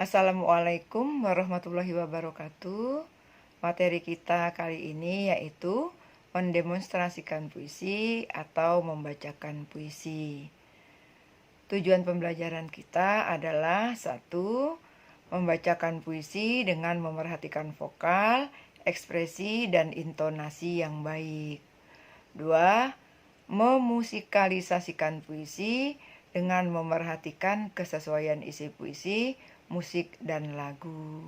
Assalamualaikum warahmatullahi wabarakatuh. Materi kita kali ini yaitu mendemonstrasikan puisi atau membacakan puisi. Tujuan pembelajaran kita adalah 1. Membacakan puisi dengan memerhatikan vokal, ekspresi, dan intonasi yang baik. 2. Memusikalisasikan puisi dengan memerhatikan kesesuaian isi puisi, musik, dan lagu.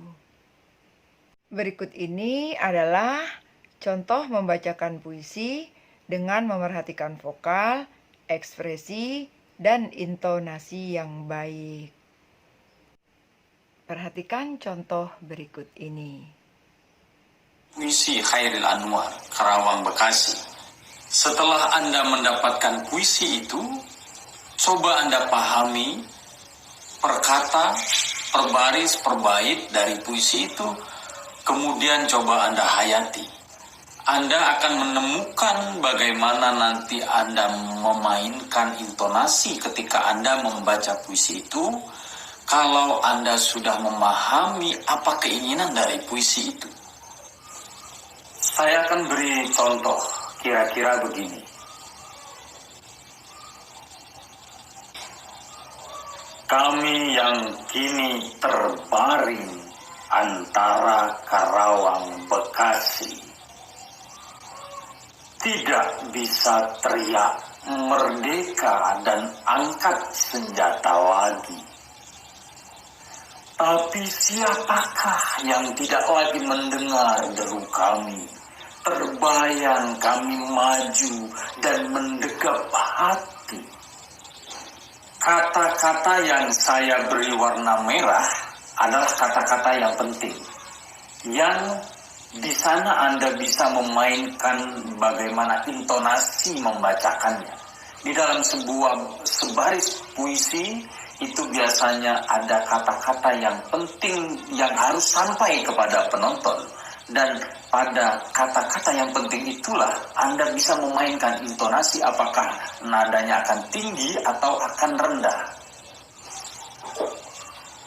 Berikut ini adalah contoh membacakan puisi dengan memerhatikan vokal, ekspresi, dan intonasi yang baik. Perhatikan contoh berikut ini. Puisi Khairil Anwar, Karawang, Bekasi. Setelah Anda mendapatkan puisi itu, coba Anda pahami per kata, per baris, per bait dari puisi itu, kemudian coba Anda hayati. Anda akan menemukan bagaimana nanti Anda memainkan intonasi ketika Anda membaca puisi itu, kalau Anda sudah memahami apa keinginan dari puisi itu. Saya akan beri contoh kira-kira begini. Kami yang kini terbaring antara Karawang, Bekasi, tidak bisa teriak merdeka dan angkat senjata lagi. Tapi siapakah yang tidak lagi mendengar deru kami? Terbayang kami maju dan mendegap hati. Kata-kata yang saya beri warna merah adalah kata-kata yang penting. Yang di sana Anda bisa memainkan bagaimana intonasi membacakannya. Di dalam sebaris puisi itu biasanya ada kata-kata yang penting yang harus sampai kepada penonton. Dan pada kata-kata yang penting itulah Anda bisa memainkan intonasi, apakah nadanya akan tinggi atau akan rendah.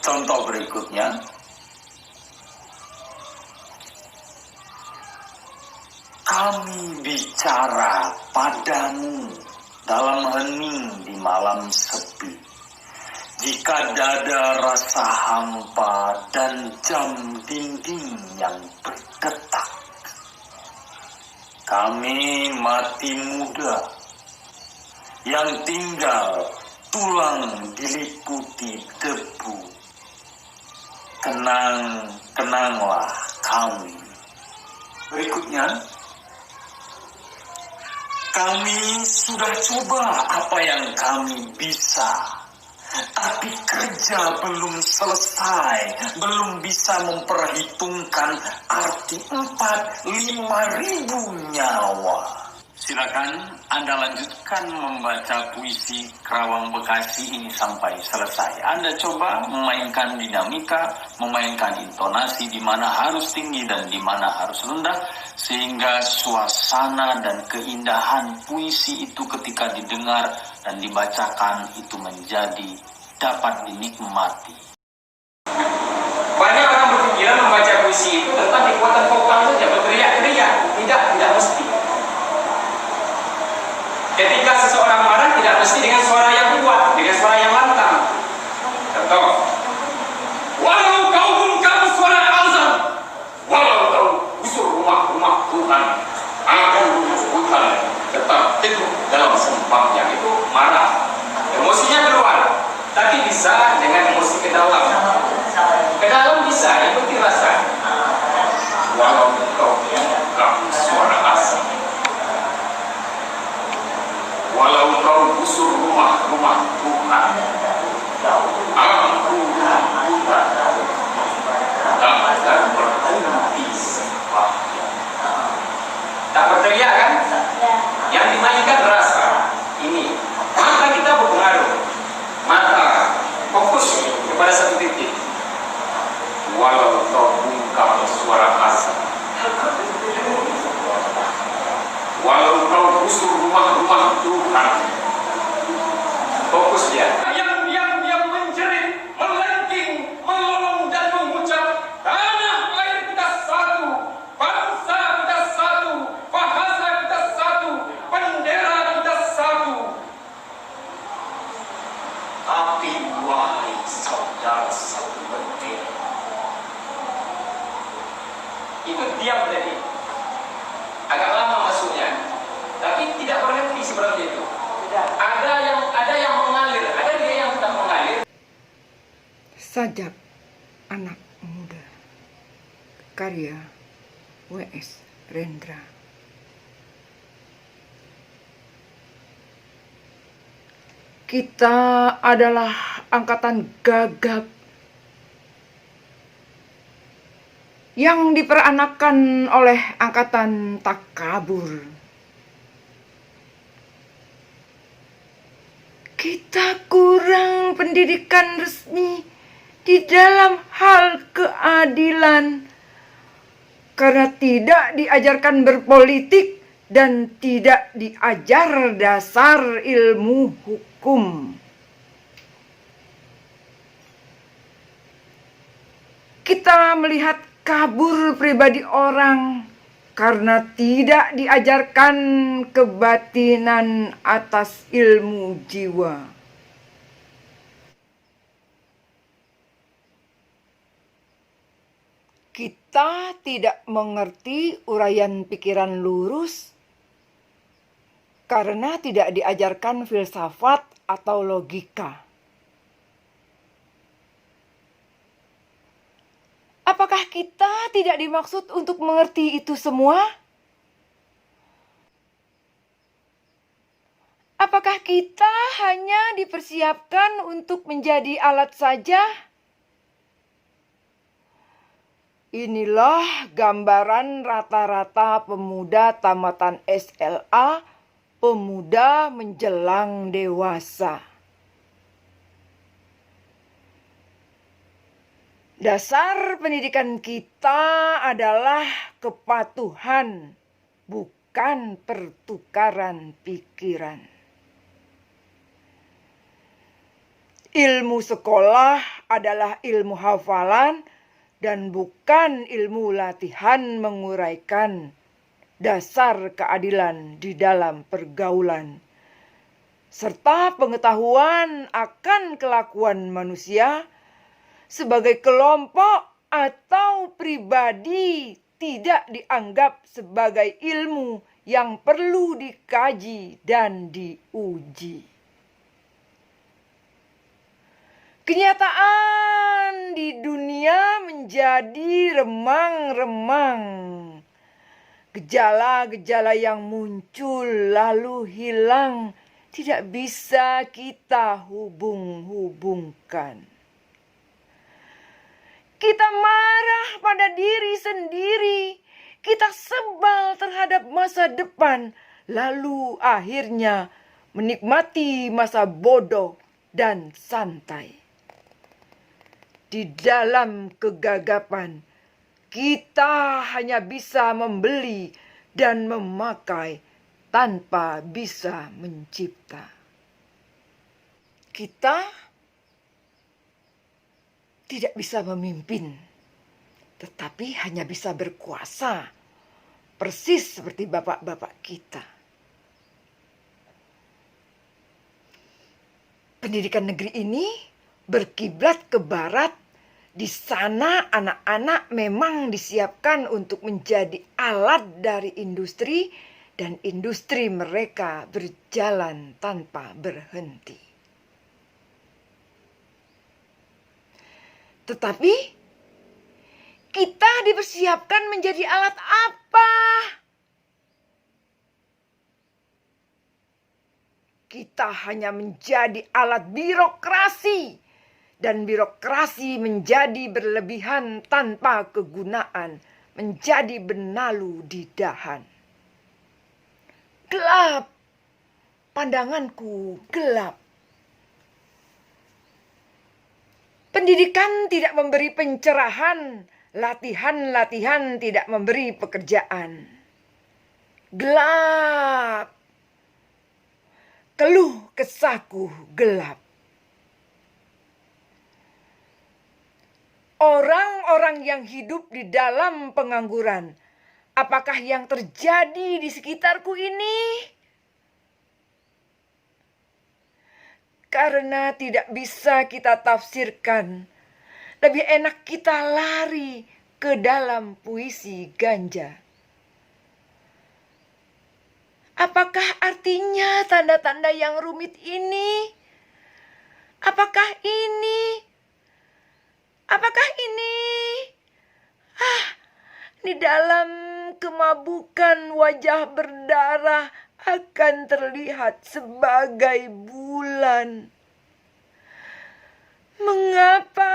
Contoh berikutnya. Kami bicara padamu dalam hening di malam sepi. Jika dada rasa hampa dan jam dinding yang berdetak. Kami mati muda yang tinggal tulang diliputi debu. Kenanglah kami. Berikutnya. Kami sudah coba apa yang kami bisa. Tapi kerja belum selesai, belum bisa memperhitungkan arti 4-5 ribu nyawa. Silakan Anda lanjutkan membaca puisi Karawang Bekasi ini sampai selesai. Anda coba memainkan dinamika, memainkan intonasi di mana harus tinggi dan di mana harus rendah, sehingga suasana dan keindahan puisi itu ketika didengar dan dibacakan itu menjadi dapat dinikmati. Banyak orang berpikiran membaca puisi itu tentang kekuatan vokal saja, berteriak-teriak. Tidak mesti. Ketika seseorang marah tidak mesti dengan suara yang kuat, dengan suara yang lantang. Contoh, walau kau bungkam suara azan, walau kau gusur rumah-rumah Tuhan, akan Tuhan tetap teguh dalam sempatnya. Itu marah, emosinya keluar, tapi bisa dengan emosi ke dalam. Ke dalam bisa, ikuti rasa. Walau kau bungkam suara azan, walau kau gusur rumah-rumah Tuhan, aku Tuhan akan berhenti sempatnya. Tak berteriak kan? Yang dimainkan rasa. Ini mata kita berpengaruh. Mata fokus kepada satu titik. Walau kau bungkam suara azan, walau kau gusur rumah-rumah Tuhan, fokus dia. Yang menjerit, melengking, melolong seperti itu. Ada yang mengalir, ada dia yang tidak mengalir. Sajak anak muda, karya W.S. Rendra. Kita adalah angkatan gagap yang diperanakan oleh angkatan takabur. Kita kurang pendidikan resmi di dalam hal keadilan karena tidak diajarkan berpolitik dan tidak diajar dasar ilmu hukum. Kita melihat kabur pribadi orang karena tidak diajarkan kebatinan atas ilmu jiwa. Kita tidak mengerti uraian pikiran lurus karena tidak diajarkan filsafat atau logika. Apakah kita tidak dimaksud untuk mengerti itu semua? Apakah kita hanya dipersiapkan untuk menjadi alat saja? Inilah gambaran rata-rata pemuda tamatan SLA, pemuda menjelang dewasa. Dasar pendidikan kita adalah kepatuhan, bukan pertukaran pikiran. Ilmu sekolah adalah ilmu hafalan dan bukan ilmu latihan menguraikan dasar keadilan di dalam pergaulan, serta pengetahuan akan kelakuan manusia sebagai kelompok atau pribadi tidak dianggap sebagai ilmu yang perlu dikaji dan diuji. Kenyataan di dunia menjadi remang-remang. Gejala-gejala yang muncul lalu hilang tidak bisa kita hubung-hubungkan. Kita marah pada diri sendiri. Kita sebal terhadap masa depan. Lalu akhirnya menikmati masa bodoh dan santai. Di dalam kegagapan, kita hanya bisa membeli dan memakai tanpa bisa mencipta. Kita tidak bisa memimpin, tetapi hanya bisa berkuasa, persis seperti bapak-bapak kita. Pendidikan negeri ini berkiblat ke barat. Di sana anak-anak memang disiapkan untuk menjadi alat dari industri dan industri mereka berjalan tanpa berhenti. Tetapi kita dipersiapkan menjadi alat apa? Kita hanya menjadi alat birokrasi. Dan birokrasi menjadi berlebihan tanpa kegunaan, menjadi benalu di dahan. Gelap, pandanganku gelap. Pendidikan tidak memberi pencerahan, latihan-latihan tidak memberi pekerjaan. Gelap, keluh kesahku gelap. Orang-orang yang hidup di dalam pengangguran, apakah yang terjadi di sekitarku ini? Karena tidak bisa kita tafsirkan, lebih enak kita lari ke dalam puisi ganja. Apakah artinya tanda-tanda yang rumit ini? Apakah ini? Apakah ini? Di dalam kemabukan wajah berdarah akan terlihat sebagai bulan. Mengapa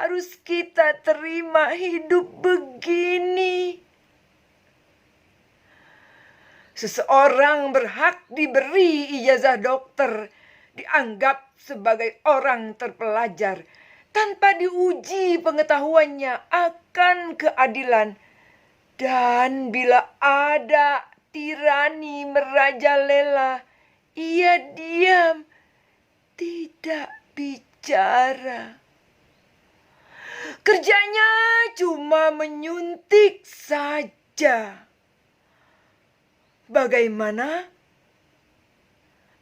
harus kita terima hidup begini? Seseorang berhak diberi ijazah dokter, dianggap sebagai orang terpelajar, tanpa diuji pengetahuannya akan keadilan. Dan bila ada tirani merajalela, ia diam, tidak bicara. Kerjanya cuma menyuntik saja. Bagaimana?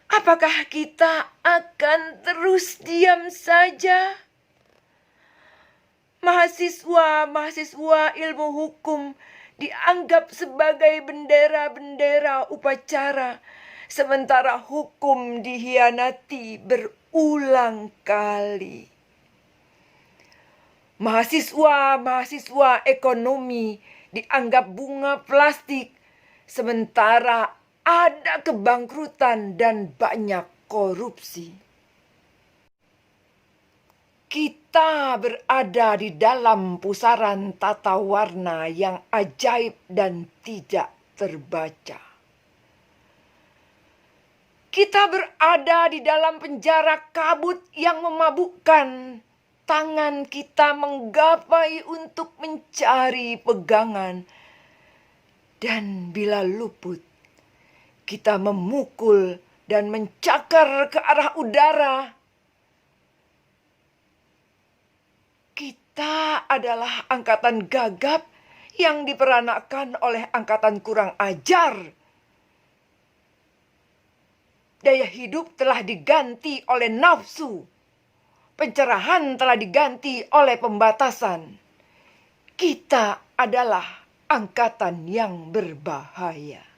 Apakah kita akan terus diam saja? Mahasiswa ilmu hukum dianggap sebagai bendera-bendera upacara, sementara hukum dihianati berulang kali. Mahasiswa ekonomi dianggap bunga plastik, sementara ada kebangkrutan dan banyak korupsi. Kita berada di dalam pusaran tata warna yang ajaib dan tidak terbaca. Kita berada di dalam penjara kabut yang memabukkan. Tangan kita menggapai untuk mencari pegangan. Dan bila luput, kita memukul dan mencakar ke arah udara. Kita adalah angkatan gagap yang diperanakan oleh angkatan kurang ajar. Daya hidup telah diganti oleh nafsu. Pencerahan telah diganti oleh pembatasan. Kita adalah angkatan yang berbahaya.